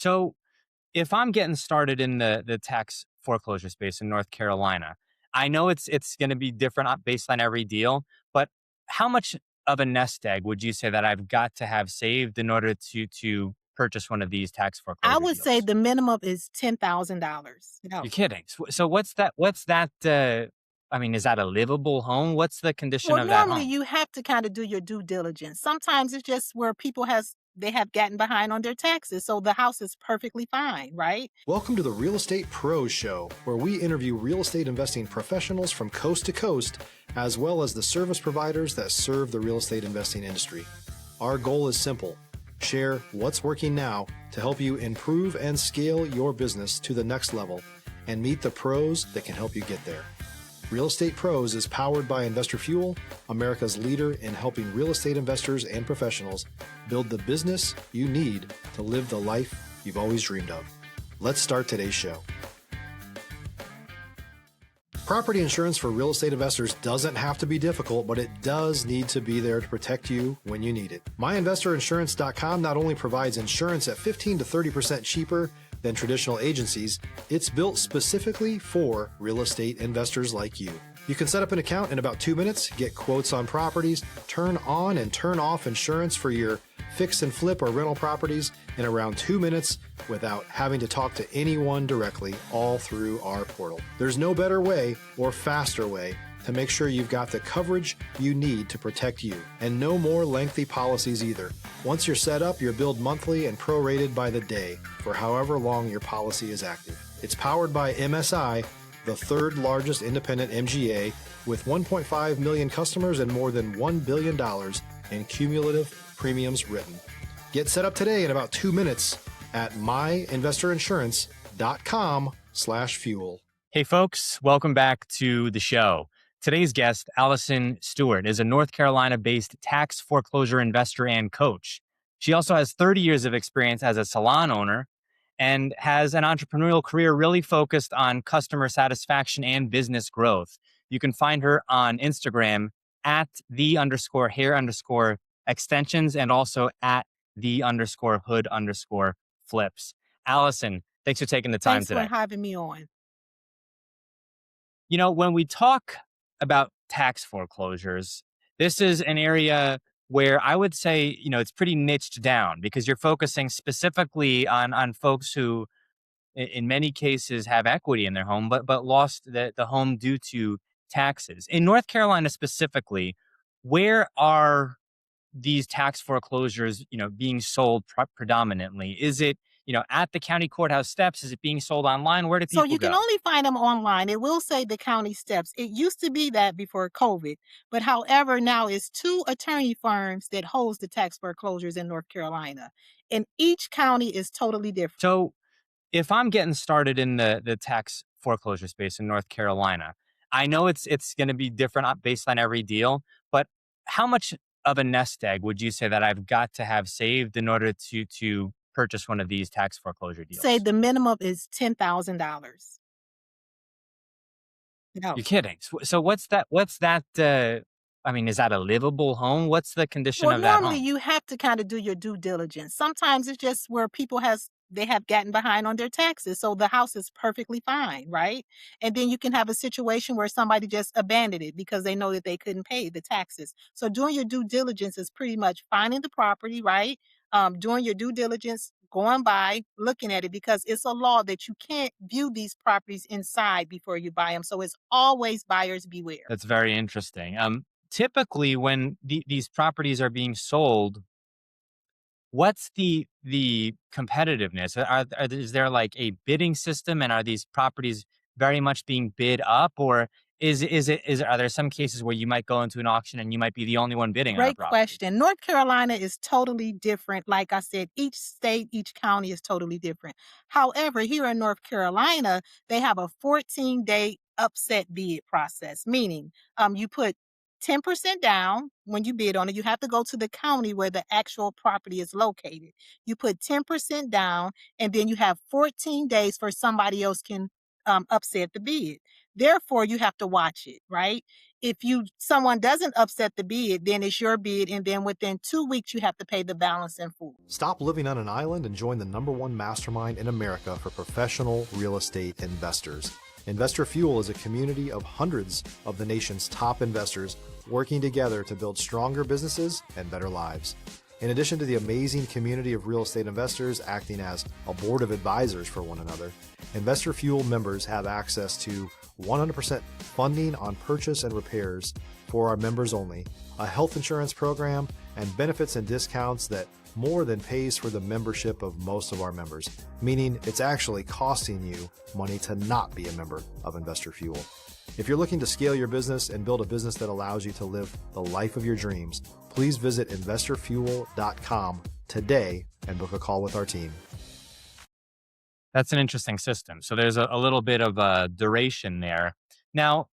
So if I'm getting started in the tax foreclosure space in North Carolina, I know it's going to be different based on every deal, but how much of a nest egg would you say that I've got to have saved in order to purchase one of these tax I foreclosure would say deals? the minimum is $10,000. You're kidding. So what's that? What's that? I mean, is that a livable home? What's the condition Well, of that normally home? you have to kind of do your due diligence. Sometimes it's just where people has they have gotten behind on their taxes, so the house is perfectly fine, right? Welcome to the Real Estate Pros Show, where we interview real estate investing professionals from coast to coast, as well as the service providers that serve the real estate investing industry. Our goal is simple: share what's working now to help you improve and scale your business to the next level and meet the pros that can help you get there. Real Estate Pros is powered by Investor Fuel, America's leader in helping real estate investors and professionals build the business you need to live the life you've always dreamed of. Let's start today's show. Property insurance for real estate investors doesn't have to be difficult, but it does need to be there to protect you when you need it. MyInvestorInsurance.com not only provides insurance at 15 to 30% cheaper than traditional agencies, it's built specifically for real estate investors like you. You can set up an account in about 2 minutes, get quotes on properties, turn on and turn off insurance for your fix and flip or rental properties in around 2 minutes without having to talk to anyone directly, all through our portal. There's no better way or faster way to make sure you've got the coverage you need to protect you, and no more lengthy policies either. Once you're set up, you're billed monthly and prorated by the day for however long your policy is active. It's powered by MSI, the third largest independent MGA, with 1.5 million customers and more than $1 billion in cumulative premiums written. Get set up today in about 2 minutes at myinvestorinsurance.com/fuel. Hey, folks, welcome back to the show. Today's guest, Allison Stewart, is a North Carolina based tax foreclosure investor and coach. She also has 30 years of experience as a salon owner and has an entrepreneurial career really focused on customer satisfaction and business growth. You can find her on Instagram at the underscore hair underscore extensions and also at the underscore hood underscore flips. Allison, thanks for taking the time Thanks for today. having me on. When we talk about tax foreclosures, this is an area where I would say, it's pretty niched down because you're focusing specifically on folks who in many cases have equity in their home but lost the home due to taxes. In North Carolina specifically, where are these tax foreclosures, being sold predominantly? Is it, at the county courthouse steps? Is it being sold online? Where do So people you can go? only find them online. It will say the county steps. It used to be that before COVID, but however, now it's two attorney firms that holds the tax foreclosures in North Carolina, and each county is totally different. So if I'm getting started in the tax foreclosure space in North Carolina, I know it's going to be different based on every deal, but how much of a nest egg would you say that I've got to have saved in order to purchase one of these tax foreclosure Say deals? the minimum is $10,000. No. You're kidding. So what's that I mean, is that a livable home? What's the condition Well, of that normally home? you have to kind of do your due diligence. Sometimes it's just where people has they have gotten behind on their taxes, so the house is perfectly fine, right? And then you can have a situation where somebody just abandoned it because they know that they couldn't pay the taxes. So doing your due diligence is pretty much finding the property, right? Doing your due diligence, going by, looking at it because it's a law that you can't view these properties inside before you buy them. So it's always buyers beware. That's very interesting. Typically when these properties are being sold, what's the competitiveness? Is there like a bidding system, and are these properties very much being bid up, or are there some cases where you might go into an auction and you might be the only one bidding on a Great property? question. North Carolina is totally different. Like I said, each state, each county is totally different. However, here in North Carolina, they have a 14-day upset bid process, meaning you put 10% down when you bid on it. You have to go to the county where the actual property is located. You put 10% down, and then you have 14 days for somebody else can upset the bid. Therefore, you have to watch it, right? If someone doesn't upset the bid, then it's your bid, and then within 2 weeks you have to pay the balance in full. Stop living on an island and join the #1 mastermind in America for professional real estate investors. Investor Fuel is a community of hundreds of the nation's top investors working together to build stronger businesses and better lives. In addition to the amazing community of real estate investors acting as a board of advisors for one another, Investor Fuel members have access to 100% funding on purchase and repairs for our members only, a health insurance program, and benefits and discounts that more than pays for the membership of most of our members, meaning it's actually costing you money to not be a member of Investor Fuel. If you're looking to scale your business and build a business that allows you to live the life of your dreams, please visit investorfuel.com today and book a call with our team. That's an interesting system. So there's a little bit of a duration there. Now,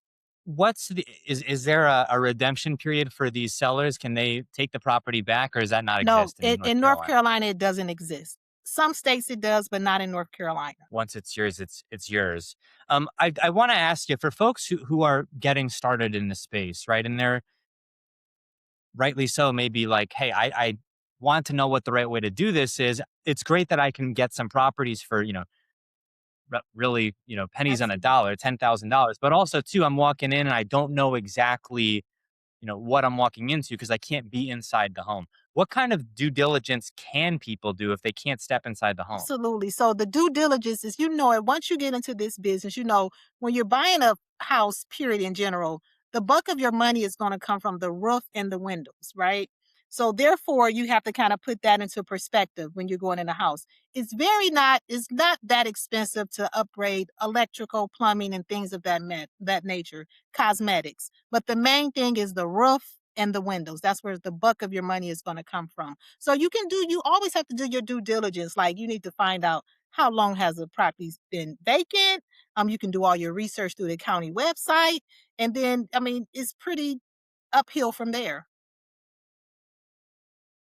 is there a redemption period for these sellers? Can they take the property back, or does that not No, exist in North in North Carolina? Carolina, it doesn't exist. Some states it does, but not in North Carolina. Once it's yours, it's yours. I want to ask you, for folks who are getting started in the space, right? And they're rightly so, maybe like, hey, I want to know what the right way to do this is. It's great that I can get some properties for, really, pennies on a Absolutely. dollar, $10,000. But also too, I'm walking in and I don't know exactly, what I'm walking into because I can't be inside the home. What kind of due diligence can people do if they can't step inside the home? Absolutely. So the due diligence is, it, once you get into this business, when you're buying a house, period, in general, the bulk of your money is going to come from the roof and the windows, right? So therefore, you have to kind of put that into perspective when you're going in a house. It's not that expensive to upgrade electrical, plumbing, and things of that nature, cosmetics. But the main thing is the roof and the windows. That's where the bulk of your money is going to come from. So you always have to do your due diligence. Like, you need to find out how long has the property been vacant. You can do all your research through the county website. And then, it's pretty uphill from there.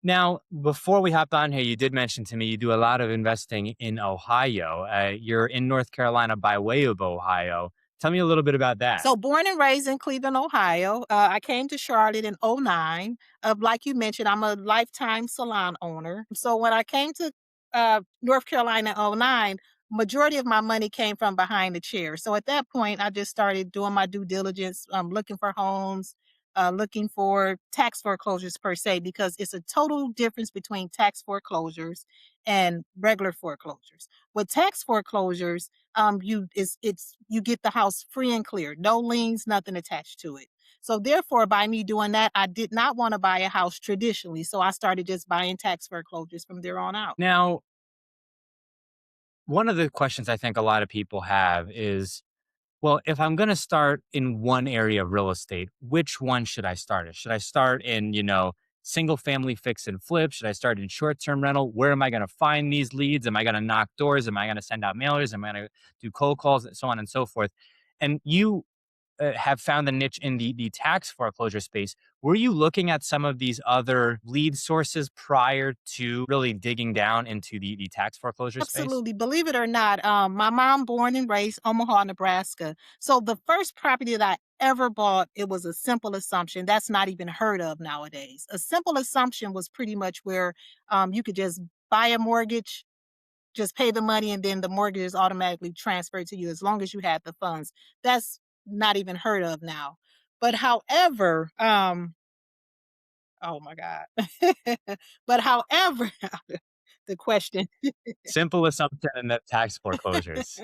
Now, before we hopped on here, you did mention to me you do a lot of investing in Ohio. You're in North Carolina by way of Ohio. Tell me a little bit about that. So born and raised in Cleveland, Ohio. I came to Charlotte in '09. Like you mentioned, I'm a lifetime salon owner. So when I came to North Carolina in '09, majority of my money came from behind the chair. So at that point, I just started doing my due diligence, looking for homes, looking for tax foreclosures per se, because it's a total difference between tax foreclosures and regular foreclosures. With tax foreclosures, you get the house free and clear, no liens, nothing attached to it. So therefore, by me doing that, I did not want to buy a house traditionally. So I started just buying tax foreclosures from there on out. Now, one of the questions I think a lot of people have is, well, if I'm going to start in one area of real estate, which one should I start in? Should I start in, single family fix and flip? Should I start in short term rental? Where am I going to find these leads? Am I going to knock doors? Am I going to send out mailers? Am I going to do cold calls? And so on and so forth. And you have found the niche in the tax foreclosure space. Were you looking at some of these other lead sources prior to really digging down into the tax foreclosure space? Absolutely. Believe it or not, my mom born and raised Omaha, Nebraska. So the first property that I ever bought, it was a simple assumption. That's not even heard of nowadays. A simple assumption was pretty much where you could just buy a mortgage, just pay the money, and then the mortgage is automatically transferred to you as long as you had the funds. That's not even heard of now. But however, oh my God. But however, the question. Simple assumption and that tax foreclosures.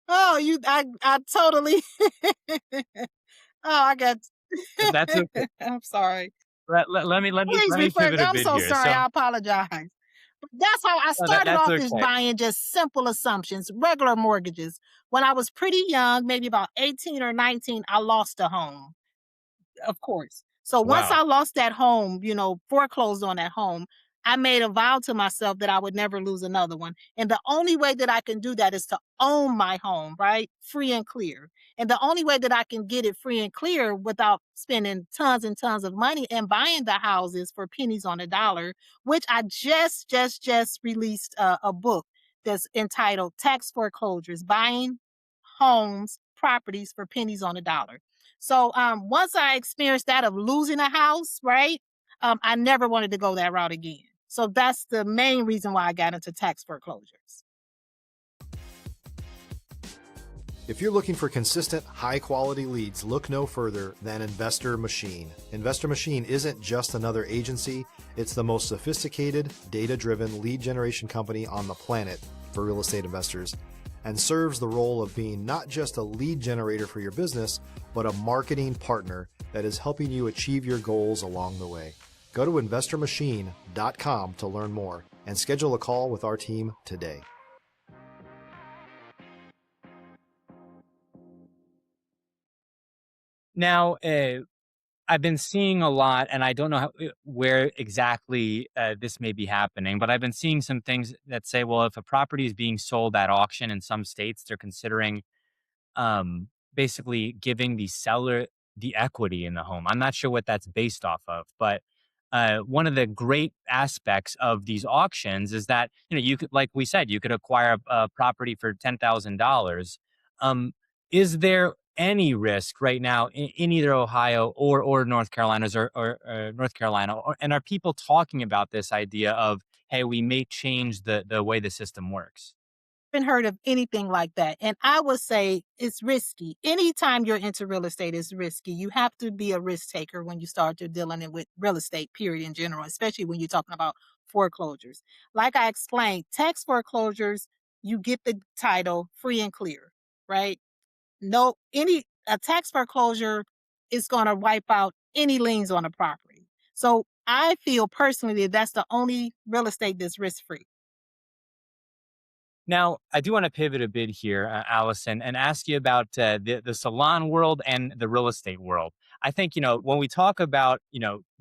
Oh, I totally. Oh, I got. That's okay. I'm sorry. Please Let me refer. pivot a I'm bit so here. sorry. I apologize. But that's how I started That's off, is okay. buying just simple assumptions, regular mortgages. When I was pretty young, maybe about 18 or 19, I lost a home. Of course. So once Wow. I lost that home, foreclosed on that home, I made a vow to myself that I would never lose another one. And the only way that I can do that is to own my home, right? Free and clear. And the only way that I can get it free and clear without spending tons and tons of money and buying the houses for pennies on a dollar, which I just released a book that's entitled Tax Foreclosures: Buying Homes properties for pennies on a dollar. So once I experienced that of losing a house, right? I never wanted to go that route again. So that's the main reason why I got into tax foreclosures. If you're looking for consistent, high-quality leads, look no further than Investor Machine. Investor Machine isn't just another agency, it's the most sophisticated, data-driven lead generation company on the planet for real estate investors, and serves the role of being not just a lead generator for your business, but a marketing partner that is helping you achieve your goals along the way. Go to investormachine.com to learn more and schedule a call with our team today. Now, I've been seeing a lot, and I don't know where exactly this may be happening, but I've been seeing some things that say, well, if a property is being sold at auction in some states, they're considering basically giving the seller the equity in the home. I'm not sure what that's based off of, but one of the great aspects of these auctions is that you could, like we said, you could acquire a property for $10,000. Um, is there any risk right now in either Ohio or North Carolina's or North Carolina, and are people talking about this idea of, hey, we may change the way the system works? Haven't heard of anything like that. And I would say it's risky. Anytime you're into real estate, it's risky. You have to be a risk taker when you start to dealing with real estate, period, in general, especially when you're talking about foreclosures. Like I explained, tax foreclosures, you get the title free and clear, right? No, any a tax foreclosure is going to wipe out any liens on a property. So I feel personally that that's the only real estate that's risk free. Now, I do want to pivot a bit here, Allison, and ask you about the salon world and the real estate world. I think when we talk about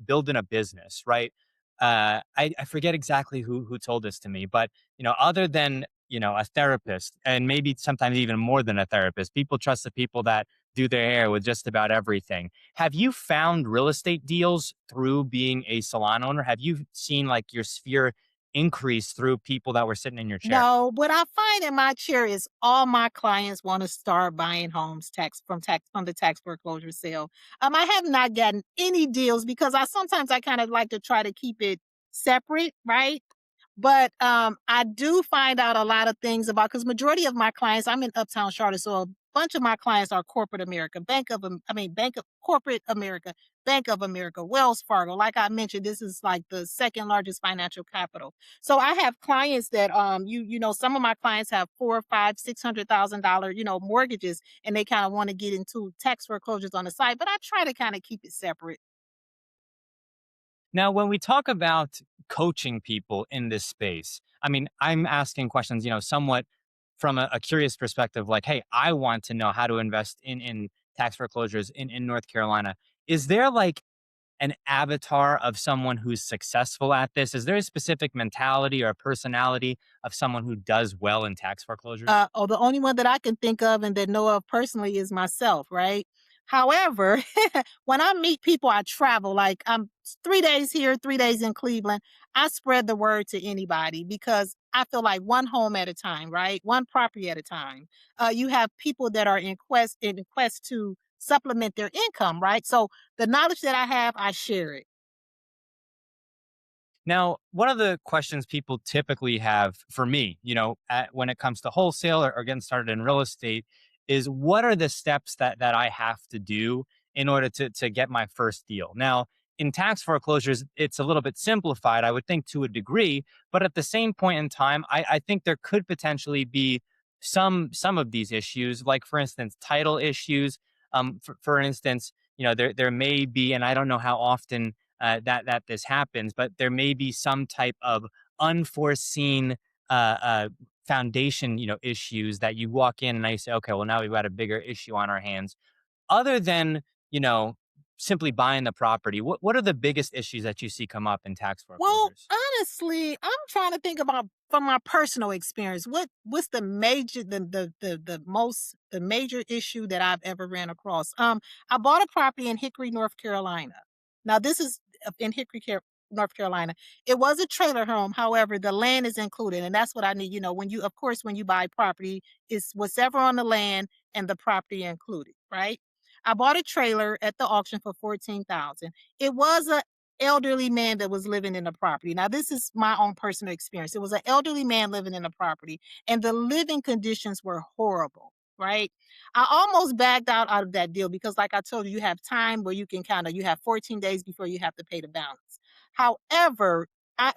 building a business, right? I forget exactly who told this to me, but other than a therapist, and maybe sometimes even more than a therapist, people trust the people that do their hair with just about everything. Have you found real estate deals through being a salon owner? Have you seen like your sphere increase through people that were sitting in your chair? No, what I find in my chair is all my clients want to start buying homes tax from the tax foreclosure sale. I have not gotten any deals because I kind of like to try to keep it separate, right? But I do find out a lot of things about because majority of my clients, I'm in Uptown Charlotte, so a bunch of my clients are corporate America, Bank of Corporate America, Bank of America, Wells Fargo. Like I mentioned, this is like the second largest financial capital. So I have clients that some of my clients have four, five, $600,000 mortgages, and they kind of want to get into tax foreclosures on the side. But I try to kind of keep it separate. Now, when we talk about coaching people in this space, I mean, I'm asking questions, somewhat from a curious perspective, like, hey, I want to know how to invest in tax foreclosures in North Carolina. Is there like an avatar of someone who's successful at this? Is there a specific mentality or a personality of someone who does well in tax foreclosures? The only one that I can think of and that know of personally is myself, right? However, when I meet people, I travel. Like I'm 3 days here, 3 days in Cleveland. I spread the word to anybody because I feel like one home at a time, right? One property at a time. You have people that are in quest to supplement their income, right? So the knowledge that I have, I share it. Now, one of the questions people typically have for me, when it comes to wholesale or getting started in real estate, is what are the steps that I have to do in order to get my first deal? Now, in tax foreclosures, it's a little bit simplified, I would think, to a degree, but at the same point in time, I think there could potentially be some of these issues, like for instance, title issues. For instance, there may be, and I don't know how often that this happens, but there may be some type of unforeseen foundation, issues that you walk in and I say, okay, well now we've got a bigger issue on our hands. Other than you know simply buying the property, what are the biggest issues that you see come up in tax Well, foreclosures? honestly, I'm trying to think about from my personal experience, what's the major the major issue that I've ever ran across. I bought a property in Hickory, North Carolina. Now this is in Hickory, North Carolina. It was a trailer home. However, the land is included. And that's what I need. When you, of course, when you buy property, it's whatever on the land and the property included, right? I bought a trailer at the auction for 14,000. It was a elderly man that was living in the property. Now, this is my own personal experience. It was an elderly man living in the property, and the living conditions were horrible, right? I almost backed out of that deal because, like I told you, you have time where you can you have 14 days before you have to pay the balance. However,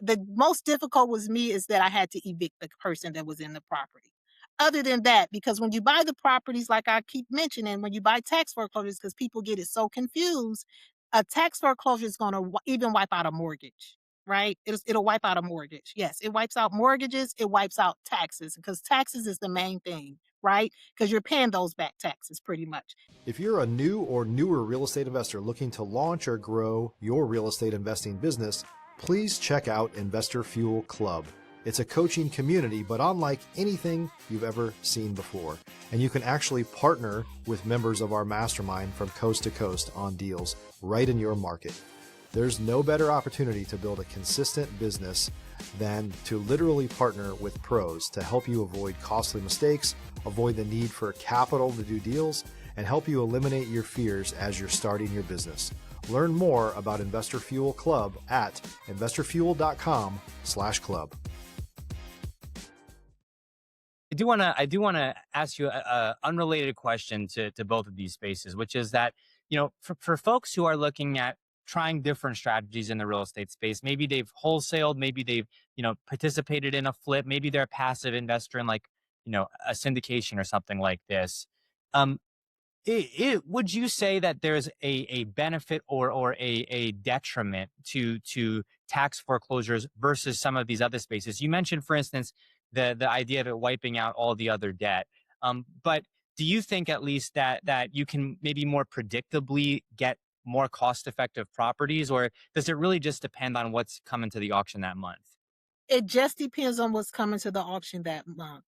the most difficult was me is that I had to evict the person that was in the property. Other than that, because when you buy the properties, like I keep mentioning, when you buy tax foreclosures, because people get it so confused, a tax foreclosure is going to even wipe out a mortgage, right? It'll wipe out a mortgage. Yes, it wipes out mortgages. It wipes out taxes because taxes is the main thing, right? Because you're paying those back taxes pretty much. If you're a new or newer real estate investor looking to launch or grow your real estate investing business, please check out Investor Fuel Club. It's a coaching community, but unlike anything you've ever seen before. And you can actually partner with members of our mastermind from coast to coast on deals right in your market. There's no better opportunity to build a consistent business than to literally partner with pros to help you avoid costly mistakes, avoid the need for capital to do deals, and help you eliminate your fears as you're starting your business. Learn more about Investor Fuel Club at investorfuel.com/club. I do want to ask you a unrelated question to both of these spaces, which is that, for folks who are looking at trying different strategies in the real estate space, maybe they've wholesaled, maybe they've, participated in a flip, maybe they're a passive investor in a syndication or something like this. Um, would you say that there's a benefit or a detriment to tax foreclosures versus some of these other spaces? You mentioned, for instance, the idea of it wiping out all the other debt. But do you think at least that you can maybe more predictably get more cost-effective properties, or does it really just depend on what's coming to the auction that month? It just depends on what's coming to the auction that month.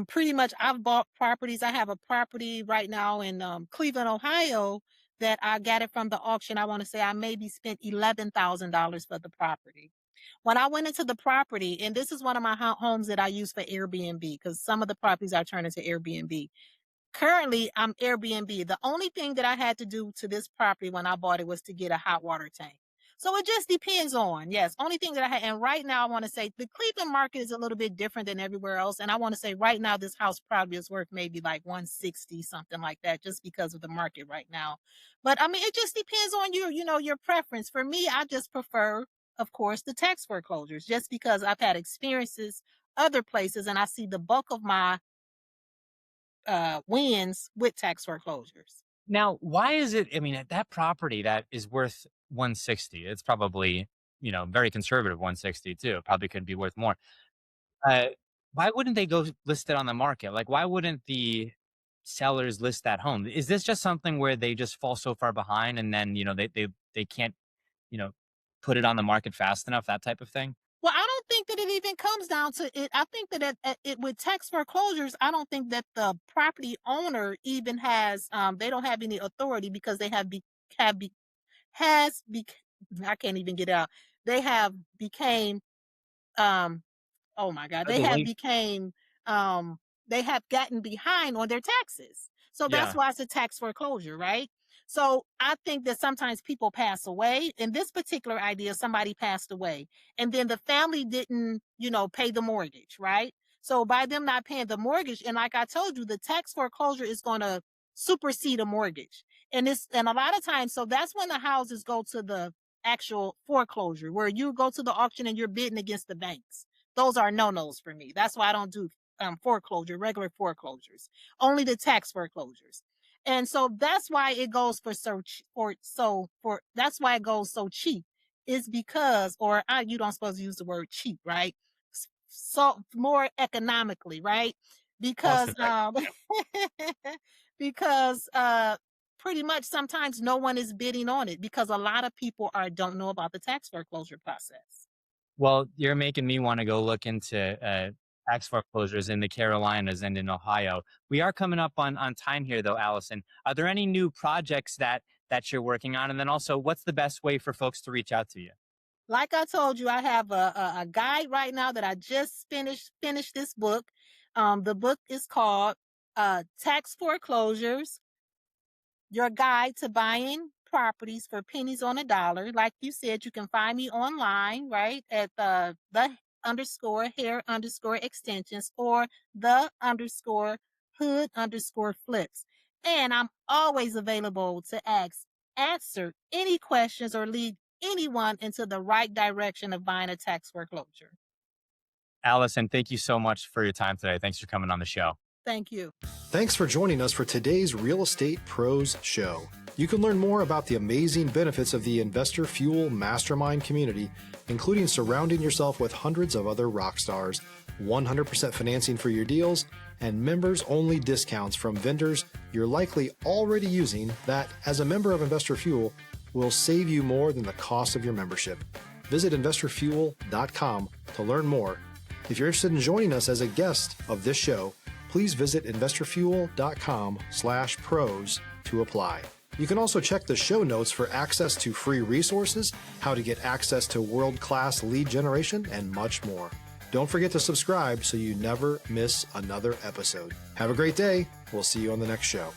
Pretty much, I've bought properties. I have a property right now in Cleveland, Ohio, that I got it from the auction. I want to say I maybe spent $11,000 for the property. When I went into the property, and this is one of my homes that I use for Airbnb, because some of the properties I turn into Airbnb. Currently, I'm Airbnb. The only thing that I had to do to this property when I bought it was to get a hot water tank. So it just depends on, yes, only thing that I had. And right now, I want to say the Cleveland market is a little bit different than everywhere else. And I want to say right now, this house probably is worth maybe like 160, something like that, just because of the market right now. But I mean, it just depends on your preference. For me, I just prefer, of course, the tax foreclosures, just because I've had experiences other places and I see the bulk of my wins with tax foreclosures. Now, why is it? I mean, at that property that is worth 160, it's probably, very conservative 160 too. Probably could be worth more. Uh, why wouldn't they go list it on the market? Like, why wouldn't the sellers list that home? Is this just something where they just fall so far behind and then, they can't, you know, put it on the market fast enough, that type of thing? Well, I don't think that it even comes down to it. I think that it with tax foreclosures, I don't think that the property owner even has they don't have any authority because they have be, has be I can't even get it out. They have became um oh my God, The link, um they have gotten behind on their taxes. So that's yeah. why it's a tax foreclosure, right? So I think that sometimes people pass away. In this particular idea, somebody passed away and then the family didn't, pay the mortgage, right? So by them not paying the mortgage, and like I told you, the tax foreclosure is going to supersede a mortgage. And a lot of times, so that's when the houses go to the actual foreclosure, where you go to the auction and you're bidding against the banks. Those are no-nos for me. That's why I don't do regular foreclosures, only the tax foreclosures. And so that's why it goes that's why it goes so cheap is because, you don't supposed to use the word cheap, right? So more economically, right? Cost Because, effective. because, pretty much sometimes no one is bidding on it because a lot of people don't know about the tax foreclosure process. Well, you're making me want to go look into tax foreclosures in the Carolinas and in Ohio. We are coming up on time here, though, Allison. Are there any new projects that you're working on? And then also, what's the best way for folks to reach out to you? Like I told you, I have a guide right now that I just finished this book. The book is called Tax Foreclosures, Your Guide to Buying Properties for Pennies on a Dollar. Like you said, you can find me online, right, at the underscore hair underscore extensions or the underscore hood underscore flips. And I'm always available to answer any questions or lead anyone into the right direction of buying a tax foreclosure. Allison, thank you so much for your time today. Thanks for coming on the show. Thank you. Thanks for joining us for today's Real Estate Pros Show. You can learn more about the amazing benefits of the Investor Fuel Mastermind community, including surrounding yourself with hundreds of other rock stars, 100% financing for your deals, and members-only discounts from vendors you're likely already using that, as a member of Investor Fuel, will save you more than the cost of your membership. Visit investorfuel.com to learn more. If you're interested in joining us as a guest of this show, please visit investorfuel.com/pros to apply. You can also check the show notes for access to free resources, how to get access to world-class lead generation, and much more. Don't forget to subscribe so you never miss another episode. Have a great day. We'll see you on the next show.